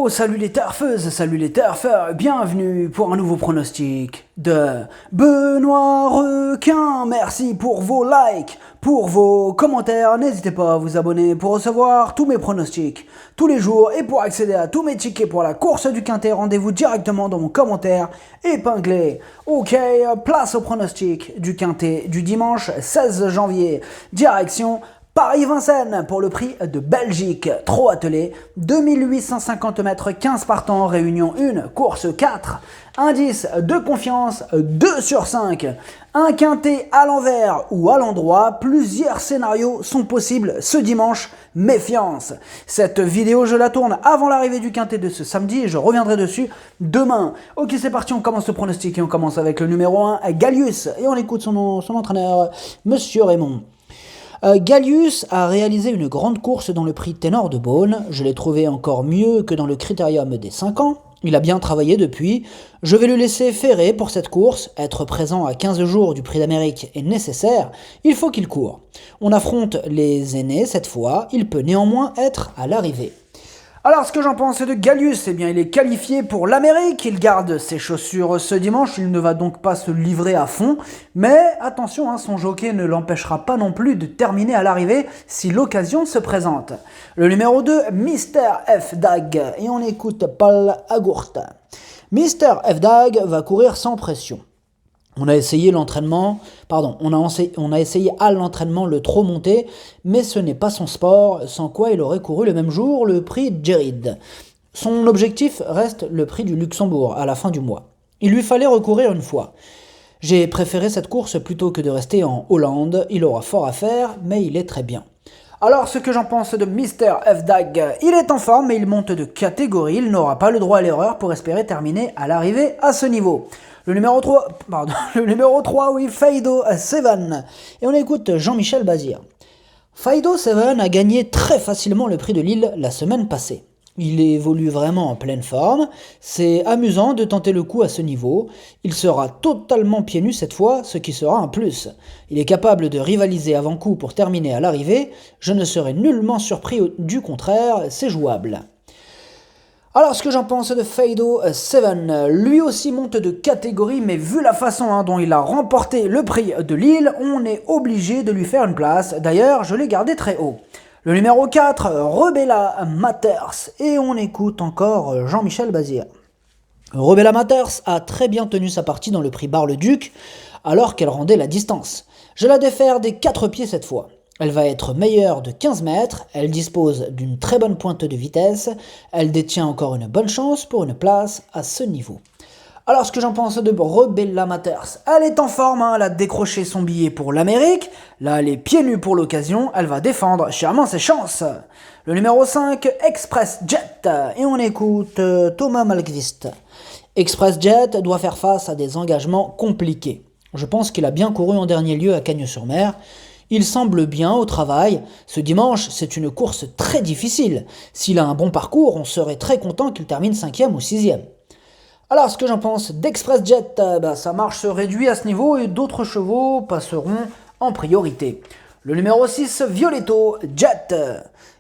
Salut les turfeuses, salut les turfeurs, bienvenue pour un nouveau pronostic de Benoît Requin. Merci pour vos likes, pour vos commentaires, n'hésitez pas à vous abonner pour recevoir tous mes pronostics tous les jours et pour accéder à tous mes tickets pour la course du Quintet, rendez-vous directement dans mon commentaire épinglé. Ok, place au pronostic du Quintet du dimanche 16 janvier, direction Paris-Vincennes pour le prix de Belgique, trot attelé, 2850 mètres, 15 partants, réunion 1, course 4, indice de confiance 2 sur 5, un quintet à l'envers ou à l'endroit, plusieurs scénarios sont possibles ce dimanche, méfiance. Cette vidéo je la tourne avant l'arrivée du quintet de ce samedi et je reviendrai dessus demain. Ok, c'est parti, on commence le pronostic et on commence avec le numéro 1, Gallius, et on écoute son entraîneur, Monsieur Raymond. Gallius a réalisé une grande course dans le prix Ténor de Beaune, je l'ai trouvé encore mieux que dans le critérium des 5 ans, il a bien travaillé depuis, je vais le laisser ferrer pour cette course, être présent à 15 jours du prix d'Amérique est nécessaire, il faut qu'il court. On affronte les aînés cette fois, il peut néanmoins être à l'arrivée. Alors ce que j'en pense de Gallius, eh bien il est qualifié pour l'Amérique, il garde ses chaussures ce dimanche, il ne va donc pas se livrer à fond, mais attention, son jockey ne l'empêchera pas non plus de terminer à l'arrivée si l'occasion se présente. Le numéro 2, Mr. F. Dag, et on écoute Paul Agourt. Mr. F. Dag va courir sans pression. On a essayé à l'entraînement le trot monté, mais ce n'est pas son sport, sans quoi il aurait couru le même jour le prix Jerid. Son objectif reste le prix du Luxembourg à la fin du mois. Il lui fallait recourir une fois. J'ai préféré cette course plutôt que de rester en Hollande, il aura fort à faire, mais il est très bien. Alors ce que j'en pense de Mr. F. Dag, il est en forme mais il monte de catégorie, il n'aura pas le droit à l'erreur pour espérer terminer à l'arrivée à ce niveau. Le numéro 3, oui, Faido 7. Et on écoute Jean-Michel Bazir. Faido 7 a gagné très facilement le prix de Lille la semaine passée. Il évolue vraiment en pleine forme, c'est amusant de tenter le coup à ce niveau, il sera totalement pieds nus cette fois, ce qui sera un plus. Il est capable de rivaliser avant coup pour terminer à l'arrivée, je ne serai nullement surpris du contraire, c'est jouable. Alors ce que j'en pense de Faido 7, lui aussi monte de catégorie, mais vu la façon dont il a remporté le prix de Lille, on est obligé de lui faire une place, d'ailleurs je l'ai gardé très haut. Le numéro 4, Rebella Matters, et on écoute encore Jean-Michel Bazir. Rebella Matters a très bien tenu sa partie dans le prix Bar-le-Duc, alors qu'elle rendait la distance. Je la défère des 4 pieds cette fois. Elle va être meilleure de 15 mètres, elle dispose d'une très bonne pointe de vitesse, elle détient encore une bonne chance pour une place à ce niveau. Alors ce que j'en pense de Rebella Matters, elle est en forme, elle a décroché son billet pour l'Amérique, là elle est pieds nus pour l'occasion, elle va défendre chèrement ses chances. Le numéro 5, Express Jet, et on écoute Thomas Malmqvist. Express Jet doit faire face à des engagements compliqués. Je pense qu'il a bien couru en dernier lieu à Cagnes-sur-Mer. Il semble bien au travail. Ce dimanche, c'est une course très difficile. S'il a un bon parcours, on serait très content qu'il termine 5e ou 6e. Alors, ce que j'en pense d'Express Jet, sa marche se réduit à ce niveau et d'autres chevaux passeront en priorité. Le numéro 6, Violetto Jet.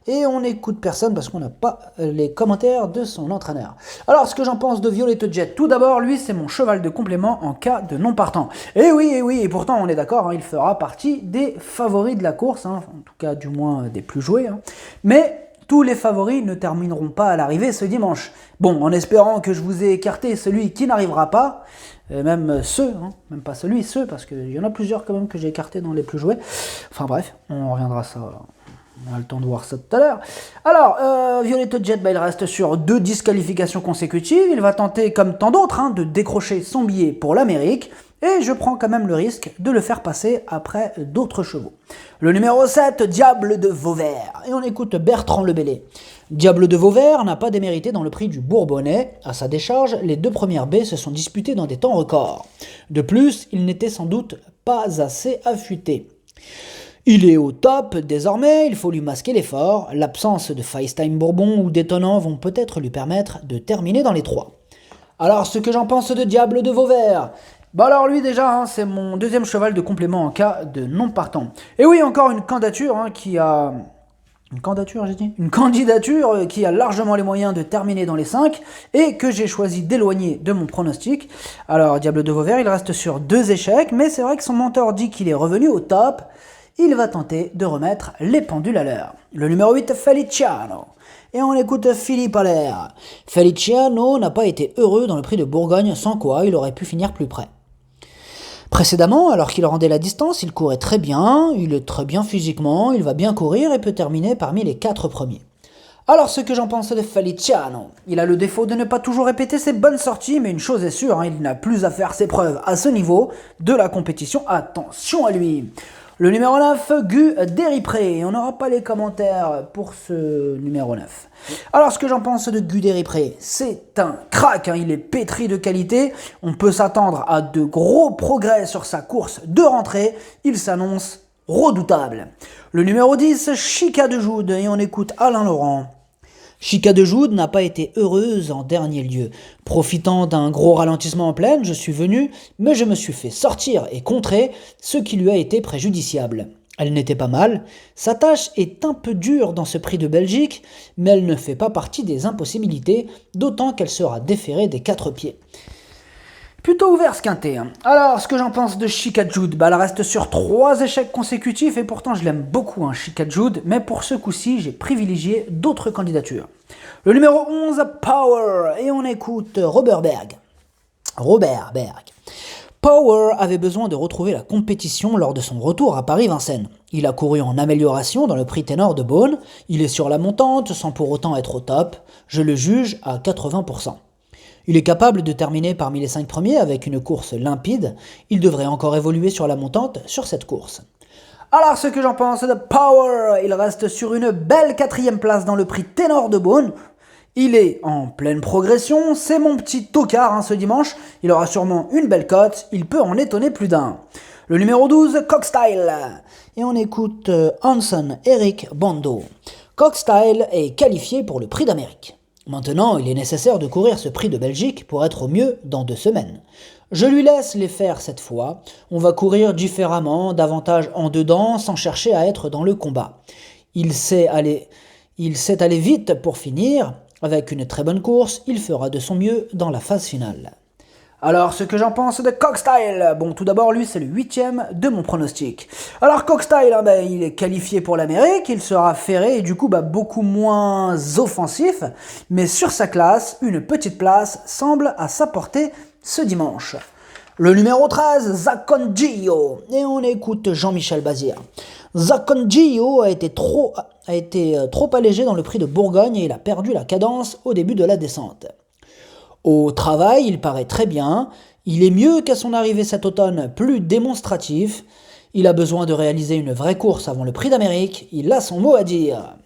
Et on n'écoute personne parce qu'on n'a pas les commentaires de son entraîneur. Alors, ce que j'en pense de Violetto Jet, tout d'abord, lui, c'est mon cheval de complément en cas de non partant. Et oui, et pourtant, on est d'accord, il fera partie des favoris de la course, en tout cas, du moins, des plus joués. Mais tous les favoris ne termineront pas à l'arrivée ce dimanche. Bon, en espérant que je vous ai écarté celui qui n'arrivera pas, même ceux, même pas celui, ceux, parce qu'il y en a plusieurs quand même que j'ai écartés dans les plus joués. Enfin bref, on reviendra à ça. On a le temps de voir ça tout à l'heure. Alors, Violetto Jet, il reste sur 2 disqualifications consécutives. Il va tenter, comme tant d'autres, de décrocher son billet pour l'Amérique. Et je prends quand même le risque de le faire passer après d'autres chevaux. Le numéro 7, Diable de Vauvert. Et on écoute Bertrand Lebellé. Diable de Vauvert n'a pas démérité dans le prix du Bourbonnais. À sa décharge, les 2 premières baies se sont disputées dans des temps records. De plus, il n'était sans doute pas assez affûté. Il est au top désormais, il faut lui masquer l'effort. L'absence de FaceTime Bourbon ou d'étonnant vont peut-être lui permettre de terminer dans les 3. Alors, ce que j'en pense de Diable de Vauvert, alors lui déjà, c'est mon 2e cheval de complément en cas de non partant. Et oui, encore une candidature qui a Une candidature, j'ai dit. Une candidature qui a largement les moyens de terminer dans les 5 et que j'ai choisi d'éloigner de mon pronostic. Alors, Diable de Vauvert, il reste sur 2 échecs, mais c'est vrai que son mentor dit qu'il est revenu au top. Il va tenter de remettre les pendules à l'heure. Le numéro 8, Feliciano. Et on écoute Philippe Allaire. Feliciano n'a pas été heureux dans le prix de Bourgogne, sans quoi il aurait pu finir plus près. Précédemment, alors qu'il rendait la distance, il courait très bien, il est très bien physiquement, il va bien courir et peut terminer parmi les 4 premiers. Alors ce que j'en pense de Feliciano, il a le défaut de ne pas toujours répéter ses bonnes sorties, mais une chose est sûre, il n'a plus à faire ses preuves à ce niveau de la compétition, attention à lui. Le numéro 9, Gu Deripré. On n'aura pas les commentaires pour ce numéro 9. Alors, ce que j'en pense de Gu Deripré, c'est un crack, il est pétri de qualité. On peut s'attendre à de gros progrès sur sa course de rentrée. Il s'annonce redoutable. Le numéro 10, Chica de Joude. Et on écoute Alain Laurent. Chica de Joude n'a pas été heureuse en dernier lieu. Profitant d'un gros ralentissement en plaine, je suis venu, mais je me suis fait sortir et contrer, ce qui lui a été préjudiciable. Elle n'était pas mal, sa tâche est un peu dure dans ce prix de Belgique, mais elle ne fait pas partie des impossibilités, d'autant qu'elle sera déférée des 4 pieds. Plutôt ouvert ce quintet. Alors, ce que j'en pense de Chica Jude, elle reste sur 3 échecs consécutifs et pourtant je l'aime beaucoup, Chica Jude, mais pour ce coup-ci, j'ai privilégié d'autres candidatures. Le numéro 11, Power, et on écoute Robert Berg. Robert Berg. Power avait besoin de retrouver la compétition lors de son retour à Paris-Vincennes. Il a couru en amélioration dans le prix ténor de Beaune, il est sur la montante sans pour autant être au top, je le juge à 80%. Il est capable de terminer parmi les 5 premiers avec une course limpide. Il devrait encore évoluer sur la montante sur cette course. Alors ce que j'en pense de Power, il reste sur une belle 4e place dans le prix ténor de Beaune. Il est en pleine progression, c'est mon petit tocard ce dimanche. Il aura sûrement une belle cote, il peut en étonner plus d'un. Le numéro 12, Cockstyle. Et on écoute Hanson Eric Bando. Cockstyle est qualifié pour le prix d'Amérique. Maintenant, il est nécessaire de courir ce prix de Belgique pour être au mieux dans 2 semaines. Je lui laisse les faire cette fois. On va courir différemment, davantage en dedans, sans chercher à être dans le combat. Il sait aller vite pour finir. Avec une très bonne course, il fera de son mieux dans la phase finale. Alors, ce que j'en pense de Cockstyle, bon, tout d'abord, lui, c'est le 8e de mon pronostic. Alors, Cockstyle, il est qualifié pour l'Amérique, il sera ferré et du coup, beaucoup moins offensif, mais sur sa classe, une petite place semble à sa portée ce dimanche. Le numéro 13, Zacongio, et on écoute Jean-Michel Bazir. Zacongio a été trop allégé dans le prix de Bourgogne et il a perdu la cadence au début de la descente. Au travail, il paraît très bien, il est mieux qu'à son arrivée cet automne, plus démonstratif, il a besoin de réaliser une vraie course avant le prix d'Amérique, il a son mot à dire.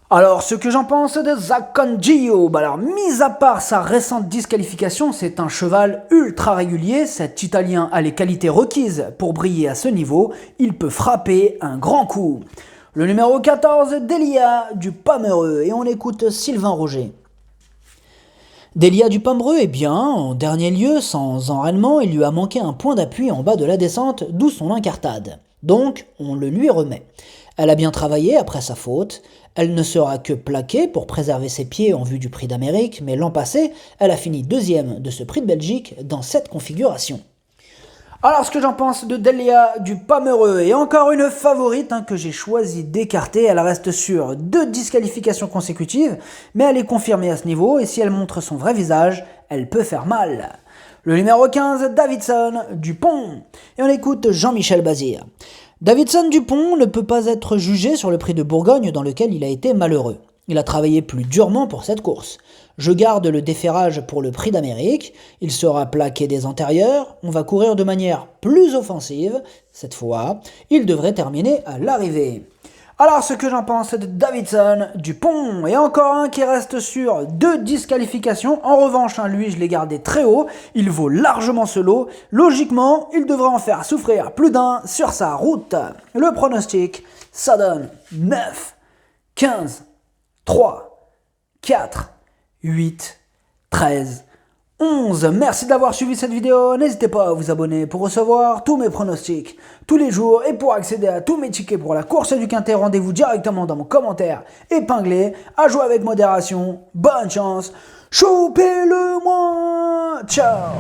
Alors, ce que j'en pense de Zacongio, alors mis à part sa récente disqualification, c'est un cheval ultra régulier, cet Italien a les qualités requises pour briller à ce niveau, il peut frapper un grand coup. Le numéro 14, Delia du Pomereux, et on écoute Sylvain Roger. Delia du Pomereux est bien, en dernier lieu, sans enraînement, il lui a manqué un point d'appui en bas de la descente, d'où son incartade. Donc, on le lui remet. Elle a bien travaillé après sa faute, elle ne sera que plaquée pour préserver ses pieds en vue du prix d'Amérique, mais l'an passé, elle a fini 2e de ce prix de Belgique dans cette configuration. Alors, ce que j'en pense de Delia du Pomereux, et encore une favorite que j'ai choisi d'écarter, elle reste sur 2 disqualifications consécutives, mais elle est confirmée à ce niveau, et si elle montre son vrai visage, elle peut faire mal. Le numéro 15, Davidson Dupont, et on écoute Jean-Michel Bazir. Davidson Dupont ne peut pas être jugé sur le prix de Bourgogne dans lequel il a été malheureux. Il a travaillé plus durement pour cette course. Je garde le déferrage pour le prix d'Amérique, il sera plaqué des antérieurs, on va courir de manière plus offensive, cette fois, il devrait terminer à l'arrivée. Alors ce que j'en pense de Davidson Dupont, et encore un qui reste sur 2 disqualifications, en revanche lui je l'ai gardé très haut, il vaut largement ce lot, logiquement il devrait en faire souffrir plus d'un sur sa route. Le pronostic, ça donne 9, 15, 3, 4, 8, 13, 11. Merci d'avoir suivi cette vidéo. N'hésitez pas à vous abonner pour recevoir tous mes pronostics tous les jours et pour accéder à tous mes tickets pour la course du Quintet. Rendez-vous directement dans mon commentaire épinglé. À jouer avec modération. Bonne chance. Choupez-le moi. Ciao.